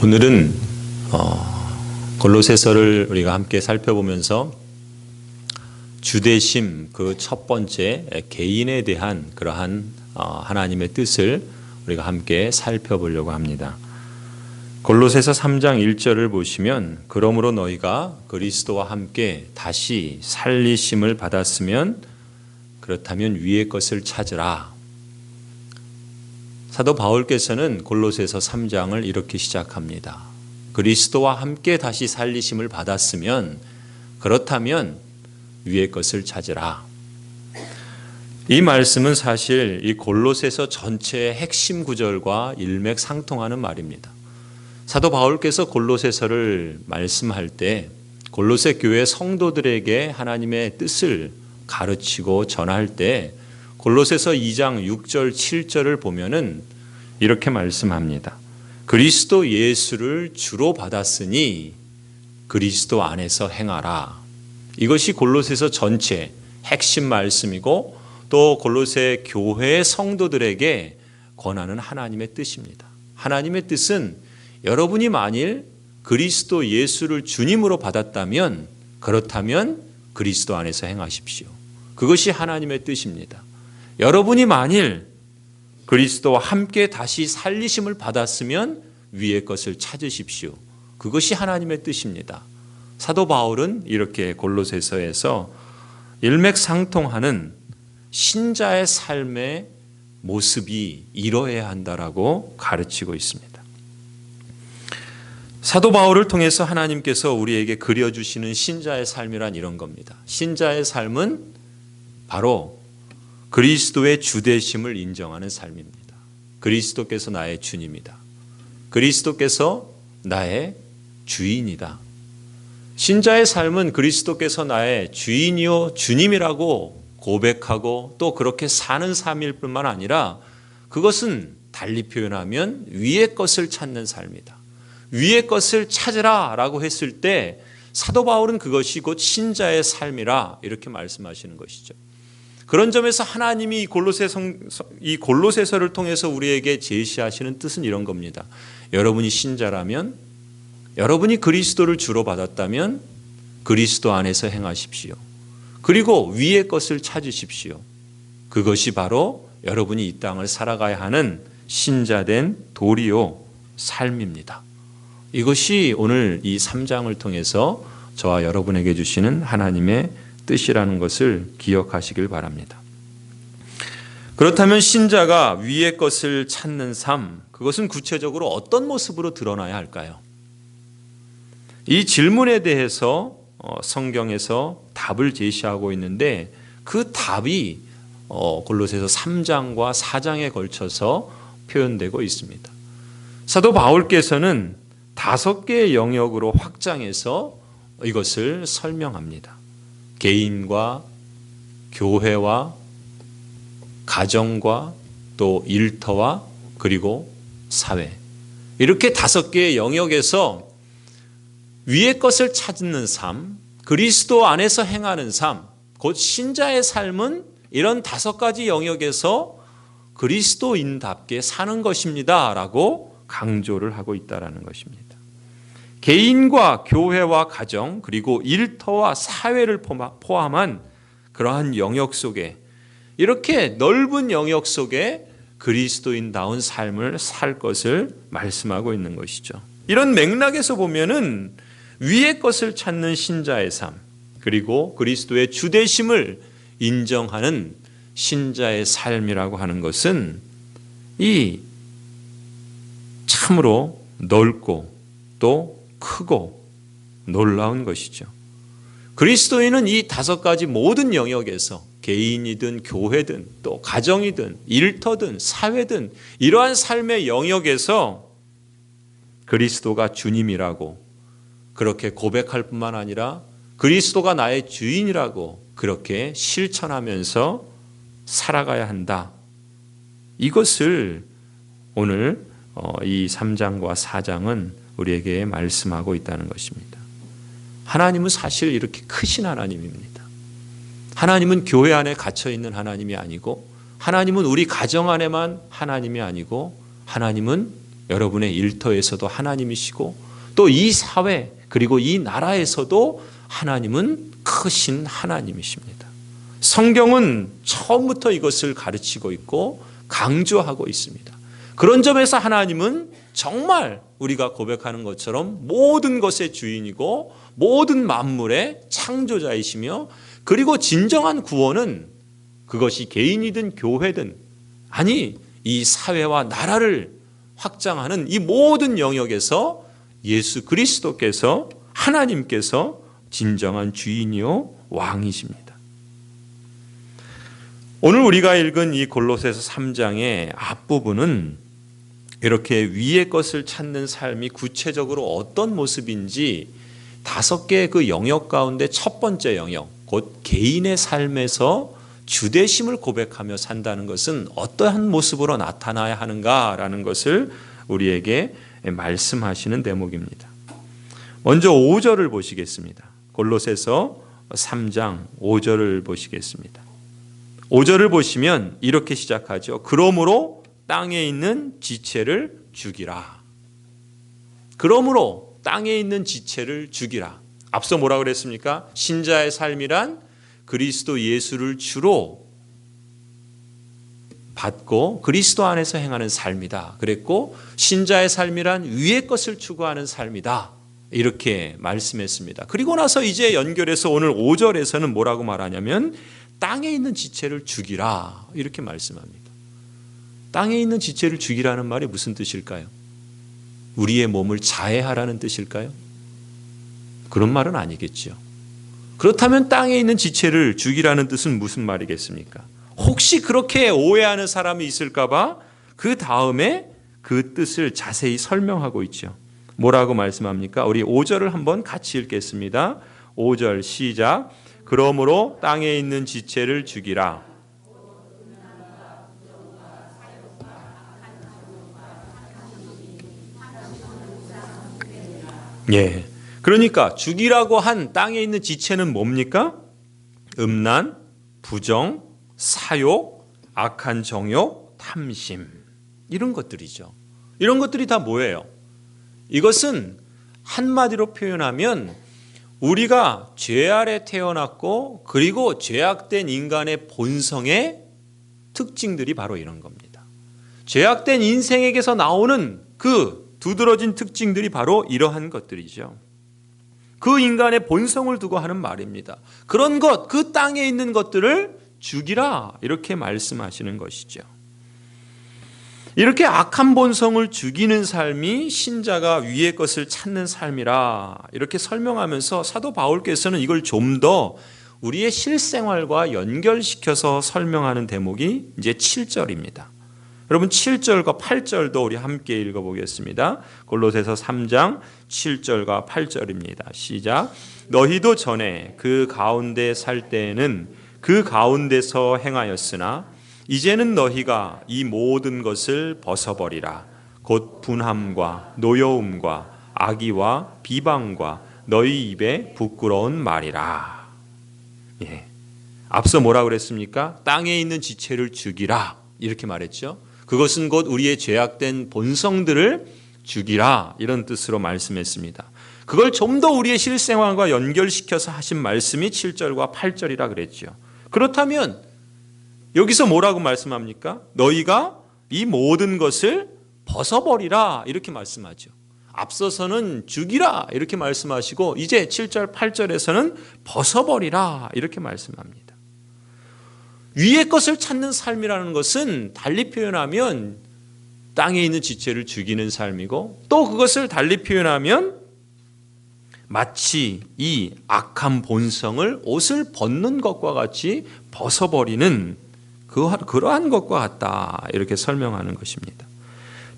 오늘은 골로새서를 우리가 함께 살펴보면서 주대심 그 첫 번째 개인에 대한 그러한 하나님의 뜻을 우리가 함께 살펴보려고 합니다. 골로새서 3장 1절을 보시면 그러므로 너희가 그리스도와 함께 다시 살리심을 받았으면 그렇다면 위의 것을 찾으라. 사도 바울께서는 골로새서 3장을 이렇게 시작합니다. 그리스도와 함께 다시 살리심을 받았으면 그렇다면 위의 것을 찾으라. 이 말씀은 사실 이 골로새서 전체의 핵심 구절과 일맥상통하는 말입니다. 사도 바울께서 골로새서를 말씀할 때 골로새 교회 성도들에게 하나님의 뜻을 가르치고 전할 때 골로새서 2장 6절 7절을 보면은 이렇게 말씀합니다. 그리스도 예수를 주로 받았으니 그리스도 안에서 행하라. 이것이 골로새서 전체 핵심 말씀이고 또 골로새 교회의 성도들에게 권하는 하나님의 뜻입니다. 하나님의 뜻은 여러분이 만일 그리스도 예수를 주님으로 받았다면 그렇다면 그리스도 안에서 행하십시오. 그것이 하나님의 뜻입니다. 여러분이 만일 그리스도와 함께 다시 살리심을 받았으면 위의 것을 찾으십시오. 그것이 하나님의 뜻입니다. 사도 바울은 이렇게 골로새서에서 일맥상통하는 신자의 삶의 모습이 이러해야 한다라고 가르치고 있습니다. 사도 바울을 통해서 하나님께서 우리에게 그려주시는 신자의 삶이란 이런 겁니다. 신자의 삶은 바로 그리스도의 주되심을 인정하는 삶입니다. 그리스도께서 나의 주님이다. 그리스도께서 나의 주인이다. 신자의 삶은 그리스도께서 나의 주인이요 주님이라고 고백하고 또 그렇게 사는 삶일 뿐만 아니라 그것은 달리 표현하면 위의 것을 찾는 삶이다. 위의 것을 찾으라 라고 했을 때 사도 바울은 그것이 곧 신자의 삶이라 이렇게 말씀하시는 것이죠. 그런 점에서 하나님이 이 골로새서를 통해서 우리에게 제시하시는 뜻은 이런 겁니다. 여러분이 신자라면, 여러분이 그리스도를 주로 받았다면 그리스도 안에서 행하십시오. 그리고 위의 것을 찾으십시오. 그것이 바로 여러분이 이 땅을 살아가야 하는 신자된 도리요 삶입니다. 이것이 오늘 이 3장을 통해서 저와 여러분에게 주시는 하나님의 뜻이라는 것을 기억하시길 바랍니다. 그렇다면 신자가 위의 것을 찾는 삶, 그것은 구체적으로 어떤 모습으로 드러나야 할까요? 이 질문에 대해서 성경에서 답을 제시하고 있는데 그 답이 골로새서 3장과 4장에 걸쳐서 표현되고 있습니다. 사도 바울께서는 5개의 영역으로 확장해서 이것을 설명합니다. 개인과 교회와 가정과 또 일터와 그리고 사회, 이렇게 5개의 영역에서 위의 것을 찾는 삶, 그리스도 안에서 행하는 삶, 곧 신자의 삶은 이런 5가지 영역에서 그리스도인답게 사는 것입니다 라고 강조를 하고 있다는 것입니다. 개인과 교회와 가정 그리고 일터와 사회를 포함한 그러한 영역 속에, 이렇게 넓은 영역 속에 그리스도인다운 삶을 살 것을 말씀하고 있는 것이죠. 이런 맥락에서 보면은 위의 것을 찾는 신자의 삶, 그리고 그리스도의 주되심을 인정하는 신자의 삶이라고 하는 것은 이 참으로 넓고 또 크고 놀라운 것이죠. 그리스도인은 이 5가지 모든 영역에서 개인이든 교회든 또 가정이든 일터든 사회든 이러한 삶의 영역에서 그리스도가 주님이라고 그렇게 고백할 뿐만 아니라 그리스도가 나의 주인이라고 그렇게 실천하면서 살아가야 한다. 이것을 오늘 이 3장과 4장은 우리에게 말씀하고 있다는 것입니다. 하나님은 사실 이렇게 크신 하나님입니다. 하나님은 교회 안에 갇혀 있는 하나님이 아니고, 하나님은 우리 가정 안에만 하나님이 아니고, 하나님은 여러분의 일터에서도 하나님이시고 또 이 사회 그리고 이 나라에서도 하나님은 크신 하나님이십니다. 성경은 처음부터 이것을 가르치고 있고 강조하고 있습니다. 그런 점에서 하나님은 정말 우리가 고백하는 것처럼 모든 것의 주인이고 모든 만물의 창조자이시며 그리고 진정한 구원은 그것이 개인이든 교회든 아니 이 사회와 나라를 확장하는 이 모든 영역에서 예수 그리스도께서 하나님께서 진정한 주인이요 왕이십니다. 오늘 우리가 읽은 이 골로새서 3장의 앞부분은 이렇게 위의 것을 찾는 삶이 구체적으로 어떤 모습인지 5개의 그 영역 가운데 첫 번째 영역, 곧 개인의 삶에서 주되심을 고백하며 산다는 것은 어떠한 모습으로 나타나야 하는가라는 것을 우리에게 말씀하시는 대목입니다. 먼저 5절을 보시겠습니다. 골로새서 3장 5절을 보시겠습니다. 5절을 보시면 이렇게 시작하죠. 그러므로 땅에 있는 지체를 죽이라. 그러므로 땅에 있는 지체를 죽이라. 앞서 뭐라 그랬습니까? 신자의 삶이란 그리스도 예수를 주로 받고 그리스도 안에서 행하는 삶이다. 그랬고 신자의 삶이란 위의 것을 추구하는 삶이다. 이렇게 말씀했습니다. 그리고 나서 이제 연결해서 오늘 5절에서는 뭐라고 말하냐면 땅에 있는 지체를 죽이라. 이렇게 말씀합니다. 땅에 있는 지체를 죽이라는 말이 무슨 뜻일까요? 우리의 몸을 자해하라는 뜻일까요? 그런 말은 아니겠죠. 그렇다면 땅에 있는 지체를 죽이라는 뜻은 무슨 말이겠습니까? 혹시 그렇게 오해하는 사람이 있을까 봐 그 다음에 그 뜻을 자세히 설명하고 있죠. 뭐라고 말씀합니까? 우리 5절을 한번 같이 읽겠습니다. 5절 시작. 그러므로 땅에 있는 지체를 죽이라. 예. 그러니까 죽이라고 한 땅에 있는 지체는 뭡니까? 음란, 부정, 사욕, 악한 정욕, 탐심 이런 것들이죠. 이런 것들이 다 뭐예요? 이것은 한마디로 표현하면 우리가 죄 아래 태어났고 그리고 죄악된 인간의 본성의 특징들이 바로 이런 겁니다. 죄악된 인생에게서 나오는 그 두드러진 특징들이 바로 이러한 것들이죠. 그 인간의 본성을 두고 하는 말입니다. 그런 것, 그 땅에 있는 것들을 죽이라 이렇게 말씀하시는 것이죠. 이렇게 악한 본성을 죽이는 삶이 신자가 위의 것을 찾는 삶이라 이렇게 설명하면서 사도 바울께서는 이걸 좀 더 우리의 실생활과 연결시켜서 설명하는 대목이 이제 7절입니다. 여러분 7절과 8절도 우리 함께 읽어보겠습니다. 골로새서 3장 7절과 8절입니다. 시작. 너희도 전에 그 가운데 살 때에는 그 가운데서 행하였으나 이제는 너희가 이 모든 것을 벗어버리라. 곧 분함과 노여움과 악의와 비방과 너희 입에 부끄러운 말이라. 예. 앞서 뭐라 그랬습니까? 땅에 있는 지체를 죽이라 이렇게 말했죠. 그것은 곧 우리의 죄악된 본성들을 죽이라 이런 뜻으로 말씀했습니다. 그걸 좀 더 우리의 실생활과 연결시켜서 하신 말씀이 7절과 8절이라 그랬죠. 그렇다면 여기서 뭐라고 말씀합니까? 너희가 이 모든 것을 벗어버리라 이렇게 말씀하죠. 앞서서는 죽이라 이렇게 말씀하시고 이제 7절 8절에서는 벗어버리라 이렇게 말씀합니다. 위의 것을 찾는 삶이라는 것은 달리 표현하면 땅에 있는 지체를 죽이는 삶이고 또 그것을 달리 표현하면 마치 이 악한 본성을 옷을 벗는 것과 같이 벗어버리는 그러한 것과 같다 이렇게 설명하는 것입니다.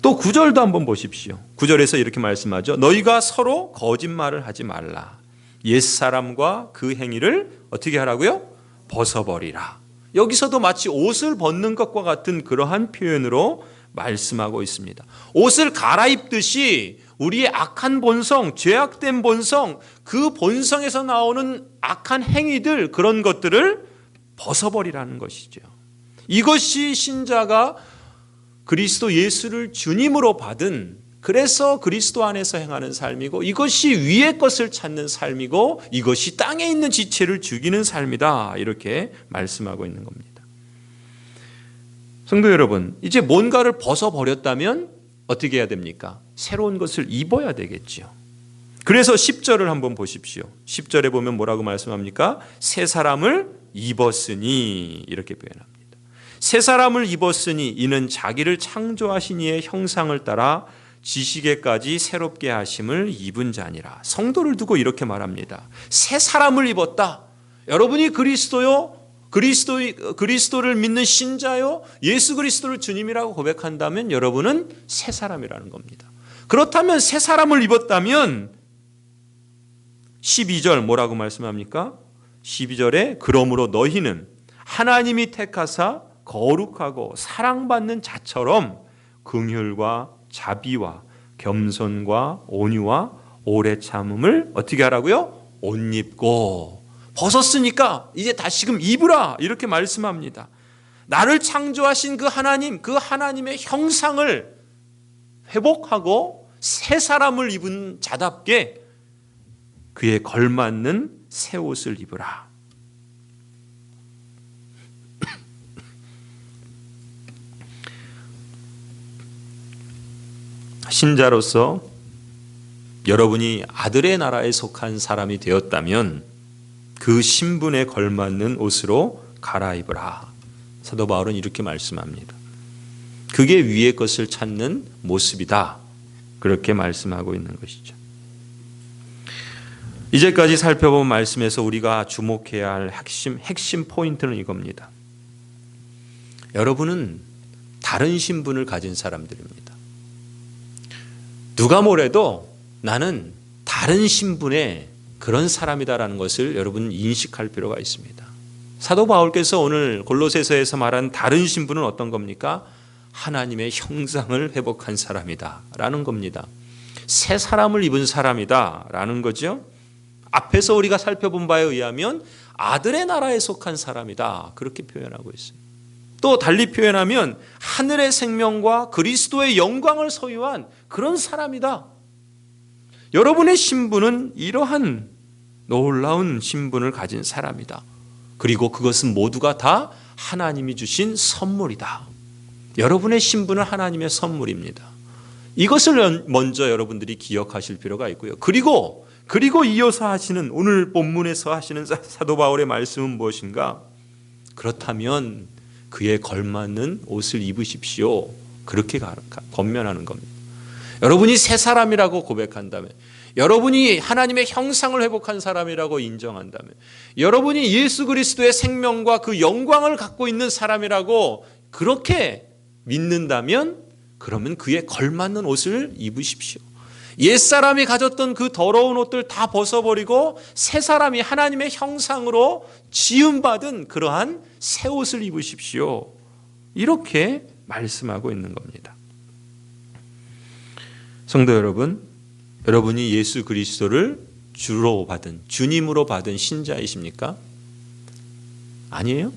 또 9절도 한번 보십시오. 9절에서 이렇게 말씀하죠. 너희가 서로 거짓말을 하지 말라. 옛사람과 그 행위를 어떻게 하라고요? 벗어버리라. 여기서도 마치 옷을 벗는 것과 같은 그러한 표현으로 말씀하고 있습니다. 옷을 갈아입듯이 우리의 악한 본성, 죄악된 본성, 그 본성에서 나오는 악한 행위들 그런 것들을 벗어버리라는 것이죠. 이것이 신자가 그리스도 예수를 주님으로 받은, 그래서 그리스도 안에서 행하는 삶이고 이것이 위의 것을 찾는 삶이고 이것이 땅에 있는 지체를 죽이는 삶이다. 이렇게 말씀하고 있는 겁니다. 성도 여러분, 이제 뭔가를 벗어버렸다면 어떻게 해야 됩니까? 새로운 것을 입어야 되겠지요. 그래서 10절을 한번 보십시오. 10절에 보면 뭐라고 말씀합니까? 새 사람을 입었으니, 이렇게 표현합니다. 새 사람을 입었으니 이는 자기를 창조하신 이의 형상을 따라 지식에까지 새롭게 하심을 입은 자니라. 성도를 두고 이렇게 말합니다. 새 사람을 입었다. 여러분이 그리스도를 믿는 신자요, 예수 그리스도를 주님이라고 고백한다면 여러분은 새 사람이라는 겁니다. 그렇다면 새 사람을 입었다면 12절 뭐라고 말씀합니까? 12절에 그러므로 너희는 하나님이 택하사 거룩하고 사랑받는 자처럼 긍휼과 자비와 겸손과 온유와 오래 참음을 어떻게 하라고요? 옷 입고. 벗었으니까 이제 다시금 입으라, 이렇게 말씀합니다. 나를 창조하신 그 하나님, 그 하나님의 형상을 회복하고 새 사람을 입은 자답게 그에 걸맞는 새 옷을 입으라. 신자로서 여러분이 아들의 나라에 속한 사람이 되었다면 그 신분에 걸맞는 옷으로 갈아입으라. 사도 바울은 이렇게 말씀합니다. 그게 위의 것을 찾는 모습이다. 그렇게 말씀하고 있는 것이죠. 이제까지 살펴본 말씀에서 우리가 주목해야 할 핵심 포인트는 이겁니다. 여러분은 다른 신분을 가진 사람들입니다. 누가 뭐래도 나는 다른 신분의 그런 사람이다라는 것을 여러분 인식할 필요가 있습니다. 사도 바울께서 오늘 골로새서에서 말한 다른 신분은 어떤 겁니까? 하나님의 형상을 회복한 사람이다 라는 겁니다. 새 사람을 입은 사람이다 라는 거죠. 앞에서 우리가 살펴본 바에 의하면 아들의 나라에 속한 사람이다, 그렇게 표현하고 있습니다. 또 달리 표현하면 하늘의 생명과 그리스도의 영광을 소유한 그런 사람이다. 여러분의 신분은 이러한 놀라운 신분을 가진 사람이다. 그리고 그것은 모두가 다 하나님이 주신 선물이다. 여러분의 신분은 하나님의 선물입니다. 이것을 먼저 여러분들이 기억하실 필요가 있고요. 그리고 이어서 하시는 오늘 본문에서 하시는 사도 바울의 말씀은 무엇인가? 그렇다면 그에 걸맞는 옷을 입으십시오. 그렇게 권면하는 겁니다. 여러분이 새 사람이라고 고백한다면, 여러분이 하나님의 형상을 회복한 사람이라고 인정한다면, 여러분이 예수 그리스도의 생명과 그 영광을 갖고 있는 사람이라고 그렇게 믿는다면, 그러면 그에 걸맞는 옷을 입으십시오. 옛사람이 가졌던 그 더러운 옷들 다 벗어버리고 새 사람이 하나님의 형상으로 지음받은 그러한 새 옷을 입으십시오. 이렇게 말씀하고 있는 겁니다. 성도 여러분, 여러분이 예수 그리스도를 주로 받은, 주님으로 받은 신자이십니까? 아니에요?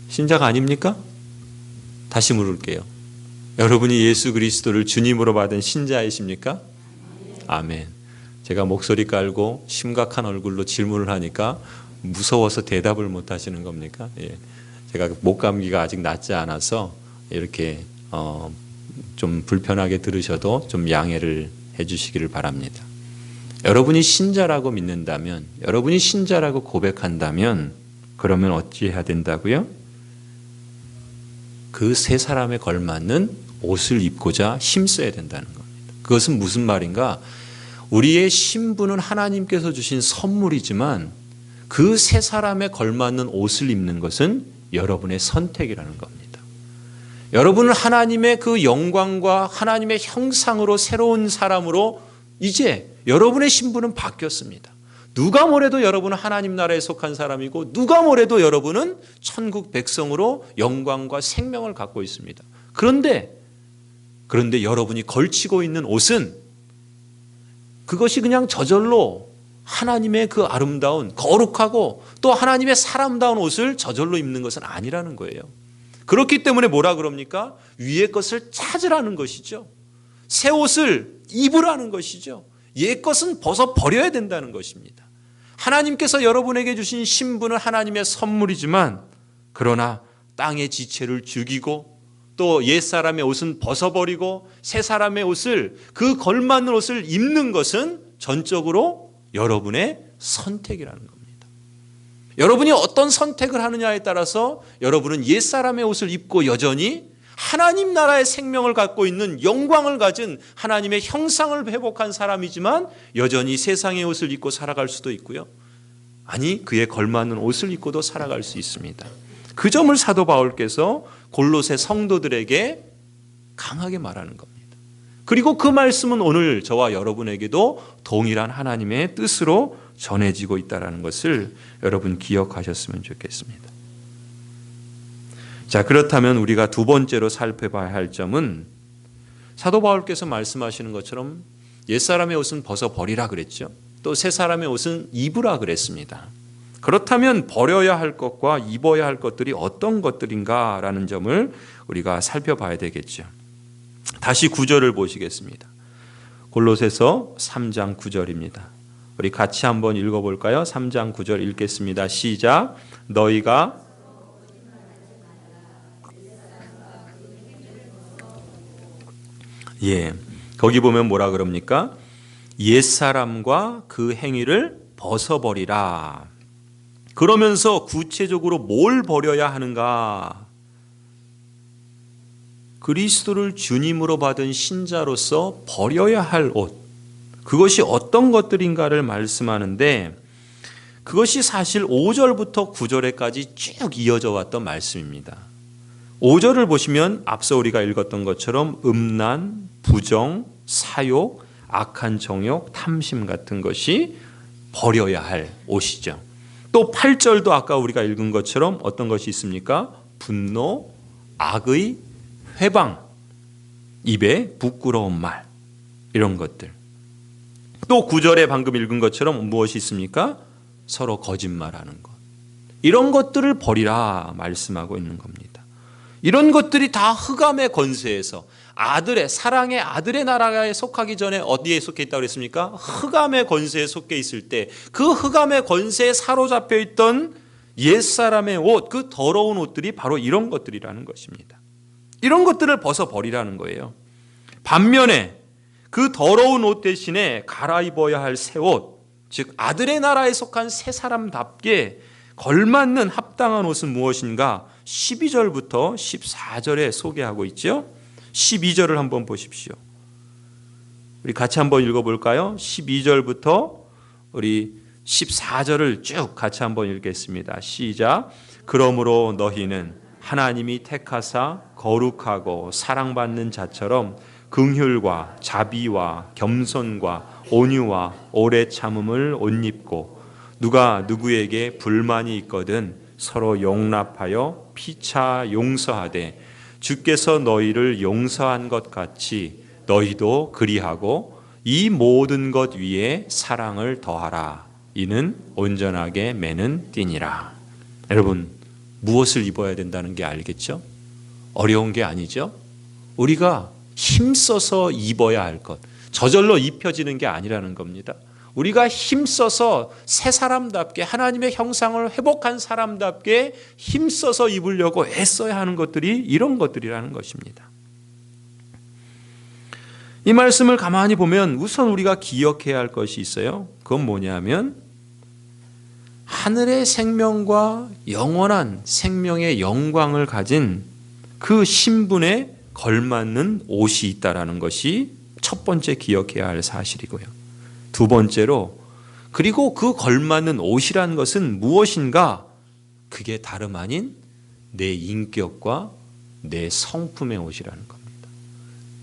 신자가 아닙니까? 다시 물을게요. 여러분이 예수 그리스도를 주님으로 받은 신자이십니까? 아멘. 제가 목소리 깔고 심각한 얼굴로 질문을 하니까 무서워서 대답을 못 하시는 겁니까? 예. 제가 목감기가 아직 낫지 않아서 이렇게 좀 불편하게 들으셔도 좀 양해를 해주시기를 바랍니다. 여러분이 신자라고 믿는다면, 여러분이 신자라고 고백한다면, 그러면 어찌해야 된다고요? 그 세 사람에 걸맞는 옷을 입고자 힘써야 된다는 겁니다. 그것은 무슨 말인가? 우리의 신분은 하나님께서 주신 선물이지만 그 세 사람에 걸맞는 옷을 입는 것은 여러분의 선택이라는 겁니다. 여러분은 하나님의 그 영광과 하나님의 형상으로 새로운 사람으로 이제 여러분의 신분은 바뀌었습니다. 누가 뭐래도 여러분은 하나님 나라에 속한 사람이고 누가 뭐래도 여러분은 천국 백성으로 영광과 생명을 갖고 있습니다. 그런데 여러분이 걸치고 있는 옷은 그것이 그냥 저절로 하나님의 그 아름다운 거룩하고 또 하나님의 사람다운 옷을 저절로 입는 것은 아니라는 거예요. 그렇기 때문에 뭐라 그럽니까? 위의 것을 찾으라는 것이죠. 새 옷을 입으라는 것이죠. 옛 것은 벗어버려야 된다는 것입니다. 하나님께서 여러분에게 주신 신분은 하나님의 선물이지만 그러나 땅의 지체를 죽이고 또 옛사람의 옷은 벗어버리고 새사람의 옷을 그 걸맞는 옷을 입는 것은 전적으로 여러분의 선택이라는 겁니다. 여러분이 어떤 선택을 하느냐에 따라서 여러분은 옛사람의 옷을 입고 여전히 하나님 나라의 생명을 갖고 있는 영광을 가진 하나님의 형상을 회복한 사람이지만 여전히 세상의 옷을 입고 살아갈 수도 있고요. 아니 그에 걸맞는 옷을 입고도 살아갈 수 있습니다. 그 점을 사도 바울께서 골로새 성도들에게 강하게 말하는 겁니다. 그리고 그 말씀은 오늘 저와 여러분에게도 동일한 하나님의 뜻으로 전해지고 있다는 것을 여러분 기억하셨으면 좋겠습니다. 자, 그렇다면 우리가 두 번째로 살펴봐야 할 점은 사도 바울께서 말씀하시는 것처럼 옛사람의 옷은 벗어버리라 그랬죠. 또 새사람의 옷은 입으라 그랬습니다. 그렇다면 버려야 할 것과 입어야 할 것들이 어떤 것들인가라는 점을 우리가 살펴봐야 되겠죠. 다시 9절을 보시겠습니다. 골로새서 3장 9절입니다. 우리 같이 한번 읽어볼까요? 3장 9절 읽겠습니다. 시작. 너희가 거기 보면 뭐라 그럽니까? 옛사람과 그 행위를 벗어버리라. 그러면서 구체적으로 뭘 버려야 하는가? 그리스도를 주님으로 받은 신자로서 버려야 할 옷, 그것이 어떤 것들인가를 말씀하는데 그것이 사실 5절부터 9절에까지 쭉 이어져 왔던 말씀입니다. 5절을 보시면 앞서 우리가 읽었던 것처럼 음란, 부정, 사욕, 악한 정욕, 탐심 같은 것이 버려야 할 옷이죠. 또 8절도 아까 우리가 읽은 것처럼 어떤 것이 있습니까? 분노, 악의, 회방, 입에 부끄러운 말, 이런 것들. 또 9절에 방금 읽은 것처럼 무엇이 있습니까? 서로 거짓말하는 것. 이런 것들을 버리라 말씀하고 있는 겁니다. 이런 것들이 다 흑암의 권세에서 사랑의 아들의 나라에 속하기 전에 어디에 속해 있다고 그랬습니까? 흑암의 권세에 속해 있을 때 그 흑암의 권세에 사로잡혀 있던 옛사람의 옷, 그 더러운 옷들이 바로 이런 것들이라는 것입니다. 이런 것들을 벗어버리라는 거예요. 반면에 그 더러운 옷 대신에 갈아입어야 할 새 옷, 즉 아들의 나라에 속한 새 사람답게 걸맞는 합당한 옷은 무엇인가? 12절부터 14절에 소개하고 있죠. 12절을 한번 보십시오. 우리 같이 한번 읽어볼까요? 12절부터 우리 14절을 쭉 같이 한번 읽겠습니다. 시작. 그러므로 너희는 하나님이 택하사 거룩하고 사랑받는 자처럼 긍휼과 자비와 겸손과 온유와 오래 참음을 옷 입고 누가 누구에게 불만이 있거든 서로 용납하여 피차 용서하되 주께서 너희를 용서한 것 같이 너희도 그리하고 이 모든 것 위에 사랑을 더하라. 이는 온전하게 매는 띠니라. 여러분, 무엇을 입어야 된다는 게 알겠죠? 어려운 게 아니죠? 우리가 힘써서 입어야 할 것, 저절로 입혀지는 게 아니라는 겁니다. 우리가 힘써서 새 사람답게 하나님의 형상을 회복한 사람답게 힘써서 입으려고 애써야 하는 것들이 이런 것들이라는 것입니다. 이 말씀을 가만히 보면 우선 우리가 기억해야 할 것이 있어요. 그건 뭐냐면 하늘의 생명과 영원한 생명의 영광을 가진 그 신분에 걸맞는 옷이 있다는 것이 첫 번째 기억해야 할 사실이고요. 두 번째로 그리고 그 걸맞는 옷이라는 것은 무엇인가? 그게 다름 아닌 내 인격과 내 성품의 옷이라는 겁니다.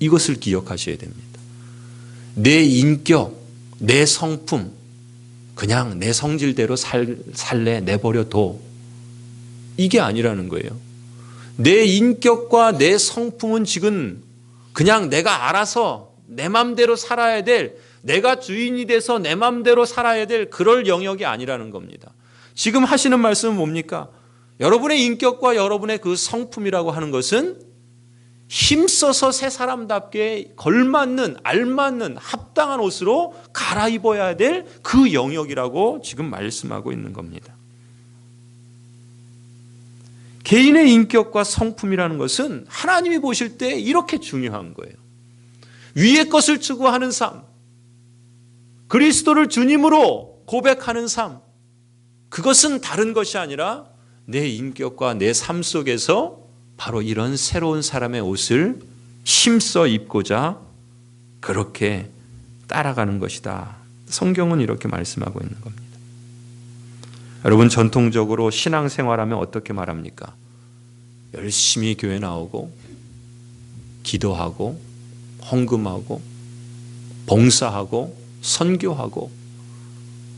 이것을 기억하셔야 됩니다. 내 인격, 내 성품, 그냥 내 성질대로 살래 내버려둬. 이게 아니라는 거예요. 내 인격과 내 성품은 지금 그냥 내가 알아서 내 맘대로 살아야 될, 내가 주인이 돼서 내 맘대로 살아야 될 그럴 영역이 아니라는 겁니다. 지금 하시는 말씀은 뭡니까? 여러분의 인격과 여러분의 그 성품이라고 하는 것은 힘써서 새 사람답게 걸맞는, 알맞는, 합당한 옷으로 갈아입어야 될 그 영역이라고 지금 말씀하고 있는 겁니다. 개인의 인격과 성품이라는 것은 하나님이 보실 때 이렇게 중요한 거예요. 위의 것을 추구하는 삶, 그리스도를 주님으로 고백하는 삶, 그것은 다른 것이 아니라 내 인격과 내 삶 속에서 바로 이런 새로운 사람의 옷을 힘써 입고자 그렇게 따라가는 것이다. 성경은 이렇게 말씀하고 있는 겁니다. 여러분, 전통적으로 신앙생활하면 어떻게 말합니까? 열심히 교회 나오고 기도하고 헌금하고 봉사하고 선교하고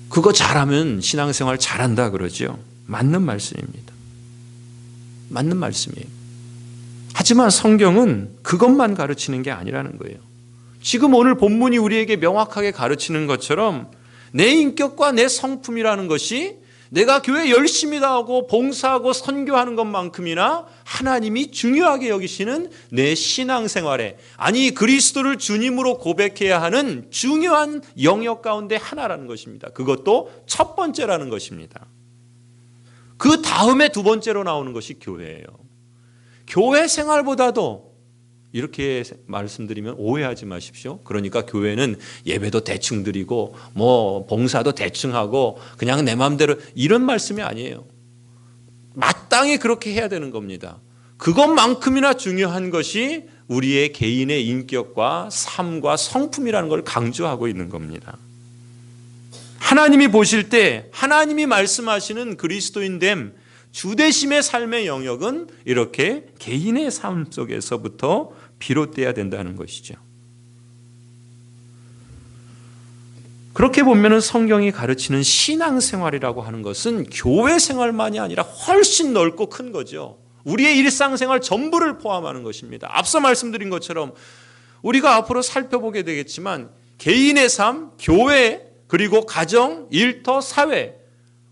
그거 잘하면 신앙생활 잘한다 그러죠. 맞는 말씀입니다. 맞는 말씀이에요. 하지만 성경은 그것만 가르치는 게 아니라는 거예요. 지금 오늘 본문이 우리에게 명확하게 가르치는 것처럼 내 인격과 내 성품이라는 것이 내가 교회 열심히 나오고 봉사하고 선교하는 것만큼이나 하나님이 중요하게 여기시는 내 신앙생활에, 아니 그리스도를 주님으로 고백해야 하는 중요한 영역 가운데 하나라는 것입니다. 그것도 첫 번째라는 것입니다. 그 다음에 두 번째로 나오는 것이 교회예요. 교회 생활보다도, 이렇게 말씀드리면 오해하지 마십시오. 그러니까 교회는 예배도 대충 드리고 뭐 봉사도 대충 하고 그냥 내 마음대로, 이런 말씀이 아니에요. 마땅히 그렇게 해야 되는 겁니다. 그것만큼이나 중요한 것이 우리의 개인의 인격과 삶과 성품이라는 걸 강조하고 있는 겁니다. 하나님이 보실 때 하나님이 말씀하시는 그리스도인됨, 주대심의 삶의 영역은 이렇게 개인의 삶 속에서부터 비롯돼야 된다는 것이죠. 그렇게 보면 성경이 가르치는 신앙생활이라고 하는 것은 교회 생활만이 아니라 훨씬 넓고 큰 거죠. 우리의 일상생활 전부를 포함하는 것입니다. 앞서 말씀드린 것처럼 우리가 앞으로 살펴보게 되겠지만 개인의 삶, 교회, 그리고 가정, 일터, 사회,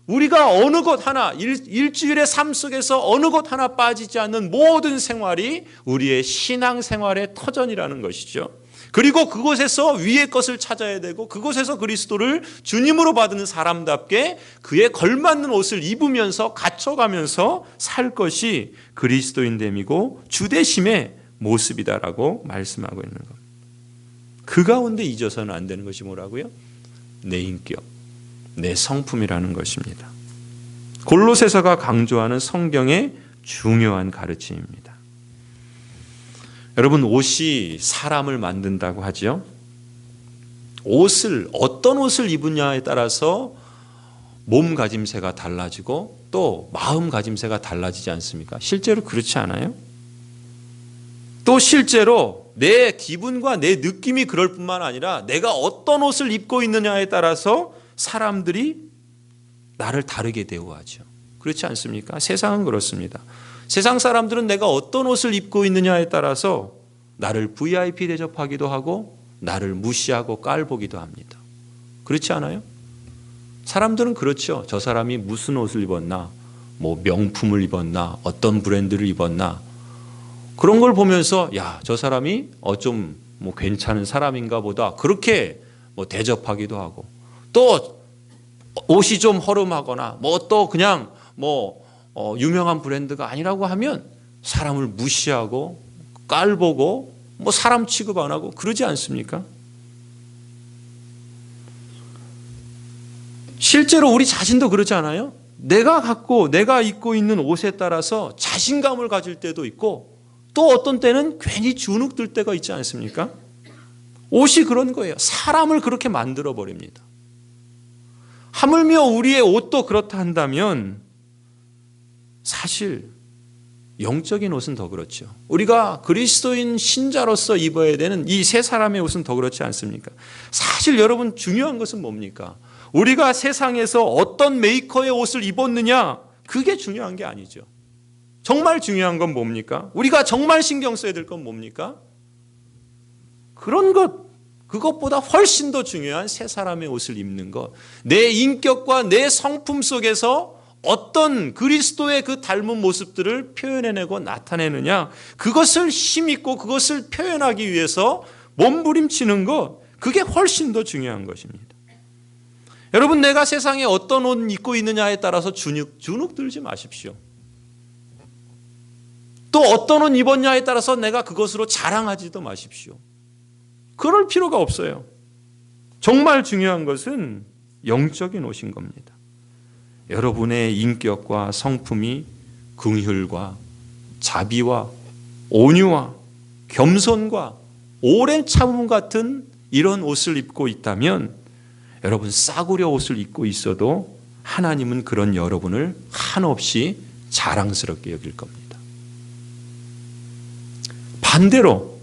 우리가 어느 것 하나, 일주일의 삶 속에서 어느 것 하나 빠지지 않는 모든 생활이 우리의 신앙생활의 터전이라는 것이죠. 그리고 그곳에서 위의 것을 찾아야 되고 그곳에서 그리스도를 주님으로 받는 사람답게 그에 걸맞는 옷을 입으면서 갖춰가면서 살 것이 그리스도인됨이고 주대심의 모습이다라고 말씀하고 있는 겁니다. 그 가운데 잊어서는 안 되는 것이 뭐라고요? 내 인격, 내 성품이라는 것입니다. 골로새서가 강조하는 성경의 중요한 가르침입니다. 여러분, 옷이 사람을 만든다고 하죠. 어떤 옷을 입으냐에 따라서 몸가짐새가 달라지고 또 마음가짐새가 달라지지 않습니까? 실제로 그렇지 않아요? 또 실제로 내 기분과 내 느낌이 그럴 뿐만 아니라 내가 어떤 옷을 입고 있느냐에 따라서 사람들이 나를 다르게 대우하죠. 그렇지 않습니까? 세상은 그렇습니다. 세상 사람들은 내가 어떤 옷을 입고 있느냐에 따라서 나를 VIP 대접하기도 하고 나를 무시하고 깔보기도 합니다. 그렇지 않아요? 사람들은 그렇죠. 저 사람이 무슨 옷을 입었나, 뭐 명품을 입었나, 어떤 브랜드를 입었나, 그런 걸 보면서 야, 저 사람이 좀 뭐 괜찮은 사람인가 보다, 그렇게 뭐 대접하기도 하고, 또 옷이 좀 허름하거나 뭐 또 그냥 유명한 브랜드가 아니라고 하면 사람을 무시하고 깔보고 뭐 사람 취급 안 하고 그러지 않습니까? 실제로 우리 자신도 그렇지 않아요? 내가 입고 있는 옷에 따라서 자신감을 가질 때도 있고 또 어떤 때는 괜히 주눅 들 때가 있지 않습니까? 옷이 그런 거예요. 사람을 그렇게 만들어 버립니다. 하물며 우리의 옷도 그렇다 한다면 사실 영적인 옷은 더 그렇죠. 우리가 그리스도인 신자로서 입어야 되는 이 세 사람의 옷은 더 그렇지 않습니까? 사실 여러분, 중요한 것은 뭡니까? 우리가 세상에서 어떤 메이커의 옷을 입었느냐, 그게 중요한 게 아니죠. 정말 중요한 건 뭡니까? 우리가 정말 신경 써야 될 건 뭡니까? 그것보다 훨씬 더 중요한 세 사람의 옷을 입는 것, 내 인격과 내 성품 속에서 어떤 그리스도의 그 닮은 모습들을 표현해내고 나타내느냐, 그것을 힘있고 그것을 표현하기 위해서 몸부림치는 것, 그게 훨씬 더 중요한 것입니다. 여러분, 내가 세상에 어떤 옷 입고 있느냐에 따라서 주눅 들지 마십시오. 또 어떤 옷 입었냐에 따라서 내가 그것으로 자랑하지도 마십시오. 그럴 필요가 없어요. 정말 중요한 것은 영적인 옷인 겁니다. 여러분의 인격과 성품이 긍휼과 자비와 온유와 겸손과 오랜 참음 같은 이런 옷을 입고 있다면, 여러분 싸구려 옷을 입고 있어도 하나님은 그런 여러분을 한없이 자랑스럽게 여길 겁니다. 반대로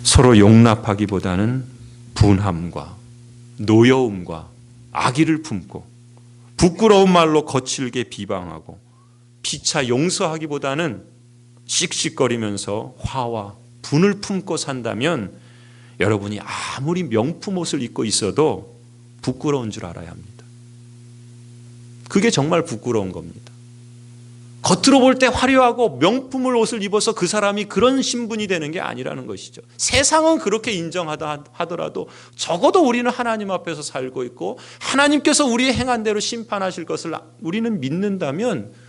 서로 용납하기보다는 분함과 노여움과 악의를 품고 부끄러운 말로 거칠게 비방하고 피차 용서하기보다는 씩씩거리면서 화와 분을 품고 산다면, 여러분이 아무리 명품 옷을 입고 있어도 부끄러운 줄 알아야 합니다. 그게 정말 부끄러운 겁니다. 겉으로 볼 때 화려하고 명품을 옷을 입어서 그 사람이 그런 신분이 되는 게 아니라는 것이죠. 세상은 그렇게 인정하다 하더라도 적어도 우리는 하나님 앞에서 살고 있고 하나님께서 우리의 행한 대로 심판하실 것을 우리는 믿는다면,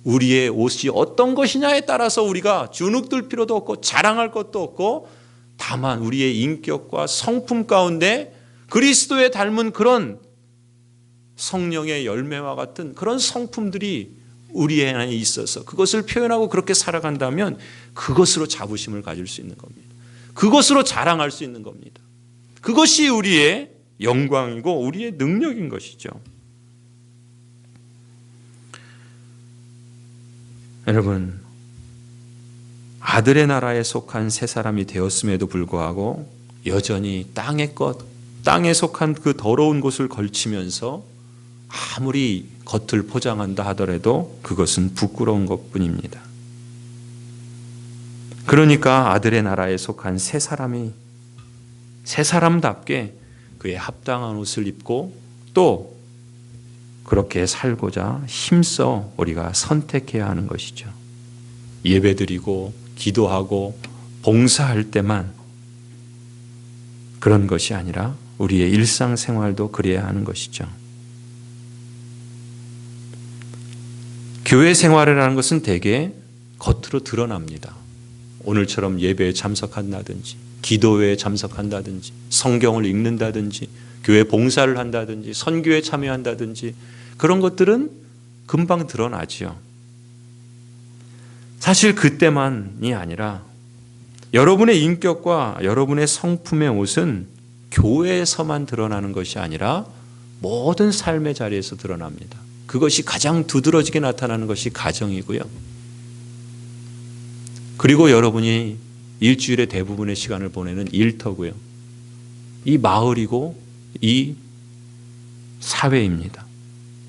우리의 옷이 어떤 것이냐에 따라서 우리가 주눅들 필요도 없고 자랑할 것도 없고, 다만 우리의 인격과 성품 가운데 그리스도에 닮은 그런 성령의 열매와 같은 그런 성품들이 우리 안에 있어서 그것을 표현하고 그렇게 살아간다면, 그것으로 자부심을 가질 수 있는 겁니다. 그것으로 자랑할 수 있는 겁니다. 그것이 우리의 영광이고 우리의 능력인 것이죠. 여러분, 아들의 나라에 속한 새 사람이 되었음에도 불구하고 여전히 땅에 속한 그 더러운 곳을 걸치면서 아무리 겉을 포장한다 하더라도 그것은 부끄러운 것뿐입니다. 그러니까 아들의 나라에 속한 새 사람답게 그에 합당한 옷을 입고 또 그렇게 살고자 힘써 우리가 선택해야 하는 것이죠. 예배드리고 기도하고 봉사할 때만 그런 것이 아니라 우리의 일상생활도 그래야 하는 것이죠. 교회 생활이라는 것은 대개 겉으로 드러납니다. 오늘처럼 예배에 참석한다든지 기도회에 참석한다든지 성경을 읽는다든지 교회 봉사를 한다든지 선교에 참여한다든지 그런 것들은 금방 드러나지요. 사실 그때만이 아니라 여러분의 인격과 여러분의 성품의 옷은 교회에서만 드러나는 것이 아니라 모든 삶의 자리에서 드러납니다. 그것이 가장 두드러지게 나타나는 것이 가정이고요. 그리고 여러분이 일주일의 대부분의 시간을 보내는 일터고요. 이 마을이고 이 사회입니다.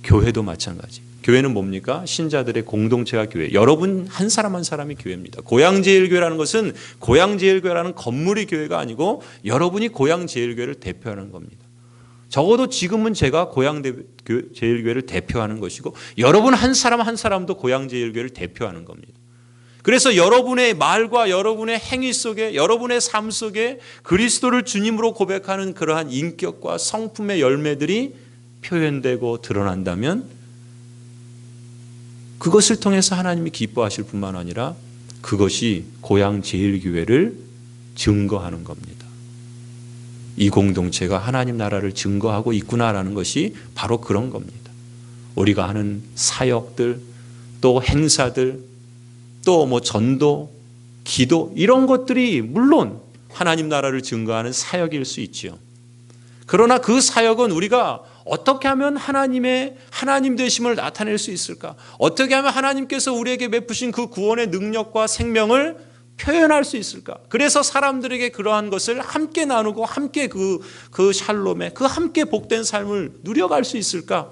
교회도 마찬가지. 교회는 뭡니까? 신자들의 공동체가 교회. 여러분 한 사람 한 사람이 교회입니다. 고향제일교회라는 것은 고향제일교회라는 건물이 교회가 아니고 여러분이 고향제일교회를 대표하는 겁니다. 적어도 지금은 제가 고향제일교회를 대표하는 것이고 여러분 한 사람 한 사람도 고향제일교회를 대표하는 겁니다. 그래서 여러분의 말과 여러분의 행위 속에 여러분의 삶 속에 그리스도를 주님으로 고백하는 그러한 인격과 성품의 열매들이 표현되고 드러난다면 그것을 통해서 하나님이 기뻐하실 뿐만 아니라 그것이 고향제일교회를 증거하는 겁니다. 이 공동체가 하나님 나라를 증거하고 있구나라는 것이 바로 그런 겁니다. 우리가 하는 사역들, 또 행사들, 또 전도, 기도 이런 것들이 물론 하나님 나라를 증거하는 사역일 수 있지요. 그러나 그 사역은 우리가 어떻게 하면 하나님 되심을 나타낼 수 있을까? 어떻게 하면 하나님께서 우리에게 베푸신 그 구원의 능력과 생명을 표현할 수 있을까? 그래서 사람들에게 그러한 것을 함께 나누고 함께 그 샬롬의 그 함께 복된 삶을 누려갈 수 있을까?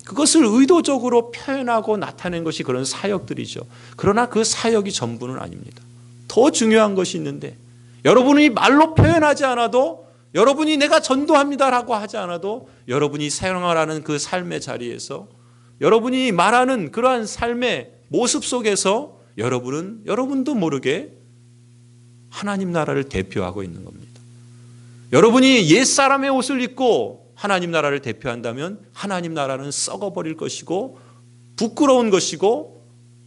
그것을 의도적으로 표현하고 나타낸 것이 그런 사역들이죠. 그러나 그 사역이 전부는 아닙니다. 더 중요한 것이 있는데 여러분이 말로 표현하지 않아도 여러분이 내가 전도합니다라고 하지 않아도 여러분이 생활하는 그 삶의 자리에서 여러분이 말하는 그러한 삶의 모습 속에서 여러분도 모르게 하나님 나라를 대표하고 있는 겁니다. 여러분이 옛사람의 옷을 입고 하나님 나라를 대표한다면 하나님 나라는 썩어버릴 것이고 부끄러운 것이고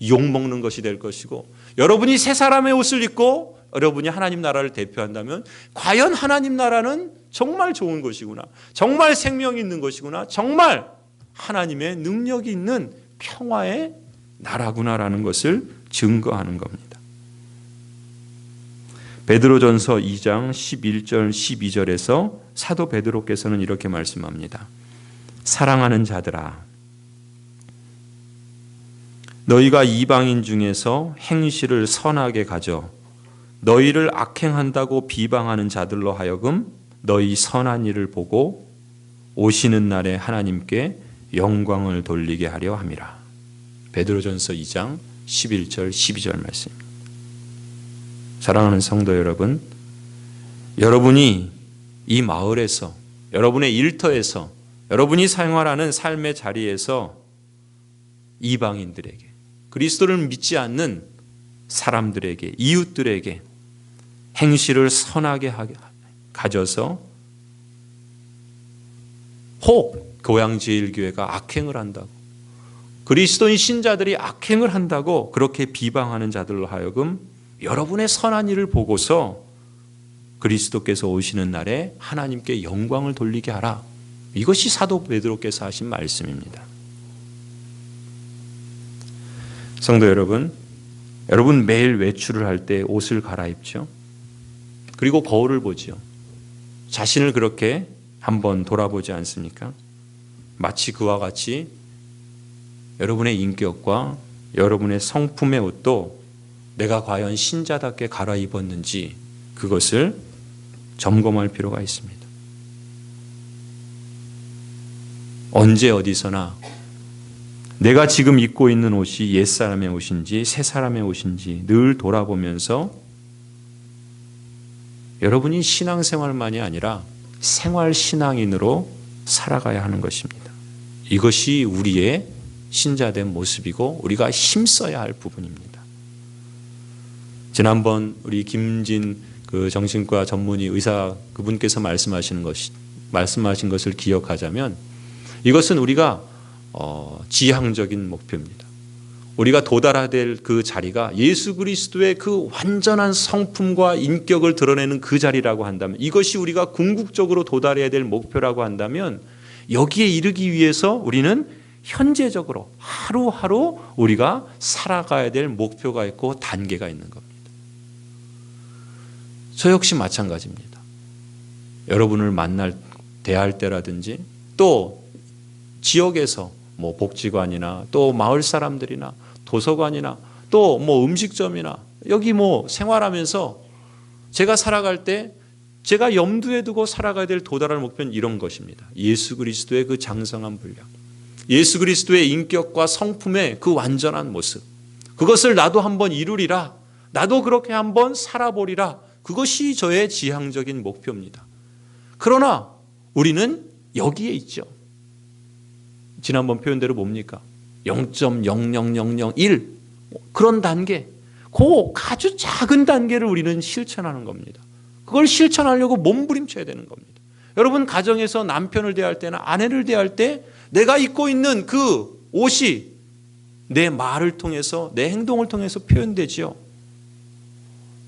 욕먹는 것이 될 것이고, 여러분이 새 사람의 옷을 입고 여러분이 하나님 나라를 대표한다면 과연 하나님 나라는 정말 좋은 것이구나, 정말 생명이 있는 것이구나, 정말 하나님의 능력이 있는 평화의 나라구나라는 것을 증거하는 겁니다. 베드로전서 2장 11절 12절에서 사도 베드로께서는 이렇게 말씀합니다. 사랑하는 자들아, 너희가 이방인 중에서 행실을 선하게 가져 너희를 악행한다고 비방하는 자들로 하여금 너희 선한 일을 보고 오시는 날에 하나님께 영광을 돌리게 하려 함이라. 베드로전서 2장 11절 12절 말씀입니다. 사랑하는 성도 여러분, 여러분이 이 마을에서, 여러분의 일터에서, 여러분이 생활하는 삶의 자리에서 이방인들에게, 그리스도를 믿지 않는 사람들에게, 이웃들에게 행실을 선하게 가져서 혹 고양제일교회가 악행을 한다고, 그리스도인 신자들이 악행을 한다고 그렇게 비방하는 자들로 하여금 여러분의 선한 일을 보고서 그리스도께서 오시는 날에 하나님께 영광을 돌리게 하라. 이것이 사도 베드로께서 하신 말씀입니다. 성도 여러분, 여러분 매일 외출을 할 때 옷을 갈아입죠. 그리고 거울을 보죠. 자신을 그렇게 한번 돌아보지 않습니까? 마치 그와 같이 여러분의 인격과 여러분의 성품의 옷도 내가 과연 신자답게 갈아입었는지 그것을 점검할 필요가 있습니다. 언제 어디서나 내가 지금 입고 있는 옷이 옛사람의 옷인지 새사람의 옷인지 늘 돌아보면서 여러분이 신앙생활만이 아니라 생활신앙인으로 살아가야 하는 것입니다. 이것이 우리의 신자된 모습이고 우리가 힘써야 할 부분입니다. 지난번 우리 김진 그 정신과 전문의 의사 그분께서 말씀하신 것을 기억하자면 이것은 우리가 지향적인 목표입니다. 우리가 도달해야 될 그 자리가 예수 그리스도의 그 완전한 성품과 인격을 드러내는 그 자리라고 한다면, 이것이 우리가 궁극적으로 도달해야 될 목표라고 한다면, 여기에 이르기 위해서 우리는 현재적으로 하루하루 우리가 살아가야 될 목표가 있고 단계가 있는 겁니다. 저 역시 마찬가지입니다. 여러분을 대할 때라든지 또 지역에서 뭐 복지관이나 또 마을 사람들이나 도서관이나 또 뭐 음식점이나 여기 뭐 생활하면서 제가 살아갈 때 제가 염두에 두고 살아가야 될 도달할 목표는 이런 것입니다. 예수 그리스도의 그 장성한 분량, 예수 그리스도의 인격과 성품의 그 완전한 모습, 그것을 나도 한번 이루리라, 나도 그렇게 한번 살아보리라, 그것이 저의 지향적인 목표입니다. 그러나 우리는 여기에 있죠. 지난번 표현대로 뭡니까? 0.00001 그런 단계, 그 아주 작은 단계를 우리는 실천하는 겁니다. 그걸 실천하려고 몸부림쳐야 되는 겁니다. 여러분 가정에서 남편을 대할 때나 아내를 대할 때 내가 입고 있는 그 옷이 내 말을 통해서, 내 행동을 통해서 표현되지요.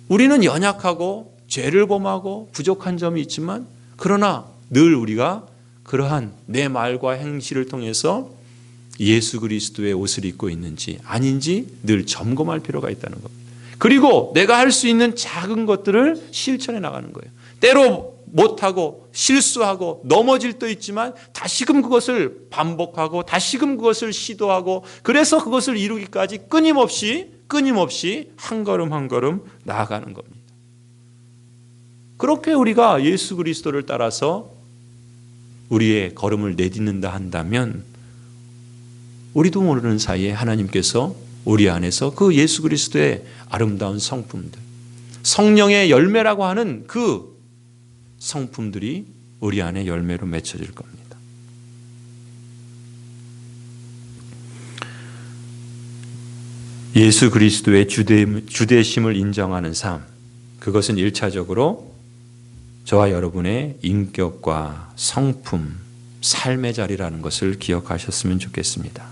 우리는 연약하고 죄를 범하고 부족한 점이 있지만, 그러나 늘 우리가 그러한 내 말과 행실을 통해서 예수 그리스도의 옷을 입고 있는지 아닌지 늘 점검할 필요가 있다는 겁니다. 그리고 내가 할 수 있는 작은 것들을 실천해 나가는 거예요. 때로 못하고 실수하고 넘어질 때 있지만 다시금 그것을 반복하고 다시금 그것을 시도하고, 그래서 그것을 이루기까지 끊임없이 한 걸음 한 걸음 나아가는 겁니다. 그렇게 우리가 예수 그리스도를 따라서 우리의 걸음을 내딛는다 한다면, 우리도 모르는 사이에 하나님께서 우리 안에서 그 예수 그리스도의 아름다운 성품들, 성령의 열매라고 하는 그 성품들이 우리 안에 열매로 맺혀질 겁니다. 예수 그리스도의 주되심을 인정하는 삶, 그것은 1차적으로 저와 여러분의 인격과 성품, 삶의 자리라는 것을 기억하셨으면 좋겠습니다.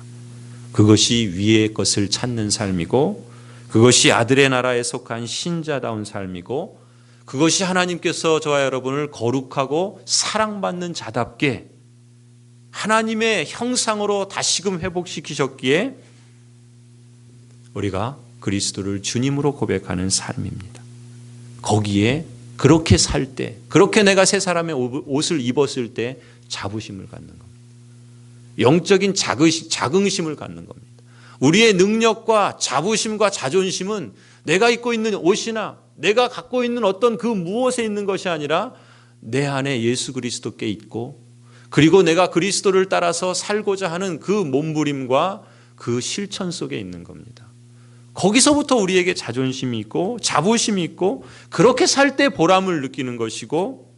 그것이 위의 것을 찾는 삶이고, 그것이 아들의 나라에 속한 신자다운 삶이고, 그것이 하나님께서 저와 여러분을 거룩하고 사랑받는 자답게 하나님의 형상으로 다시금 회복시키셨기에 우리가 그리스도를 주님으로 고백하는 삶입니다. 거기에 그렇게 살 때, 그렇게 내가 새 사람의 옷을 입었을 때 자부심을 갖는 겁니다. 영적인 자긍심을 갖는 겁니다. 우리의 능력과 자부심과 자존심은 내가 입고 있는 옷이나 내가 갖고 있는 어떤 그 무엇에 있는 것이 아니라 내 안에 예수 그리스도께 있고, 그리고 내가 그리스도를 따라서 살고자 하는 그 몸부림과 그 실천 속에 있는 겁니다. 거기서부터 우리에게 자존심이 있고 자부심이 있고, 그렇게 살 때 보람을 느끼는 것이고,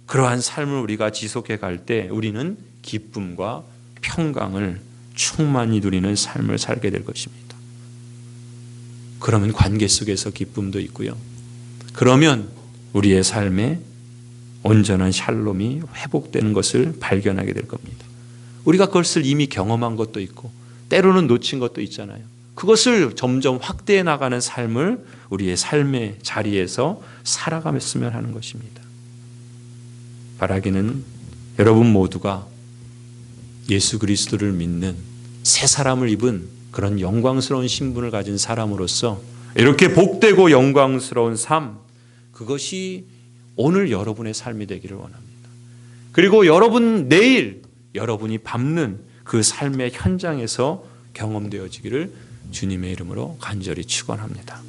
그러한 삶을 우리가 지속해 갈 때 우리는 기쁨과 평강을 충만히 누리는 삶을 살게 될 것입니다. 그러면 관계 속에서 기쁨도 있고요. 그러면 우리의 삶에 온전한 샬롬이 회복되는 것을 발견하게 될 겁니다. 우리가 그것을 이미 경험한 것도 있고 때로는 놓친 것도 있잖아요. 그것을 점점 확대해 나가는 삶을 우리의 삶의 자리에서 살아가면서 하는 것입니다. 바라기는 여러분 모두가 예수 그리스도를 믿는 새 사람을 입은 그런 영광스러운 신분을 가진 사람으로서 이렇게 복되고 영광스러운 삶, 그것이 오늘 여러분의 삶이 되기를 원합니다. 그리고 내일 여러분이 밟는 그 삶의 현장에서 경험되어지기를 주님의 이름으로 간절히 축원합니다.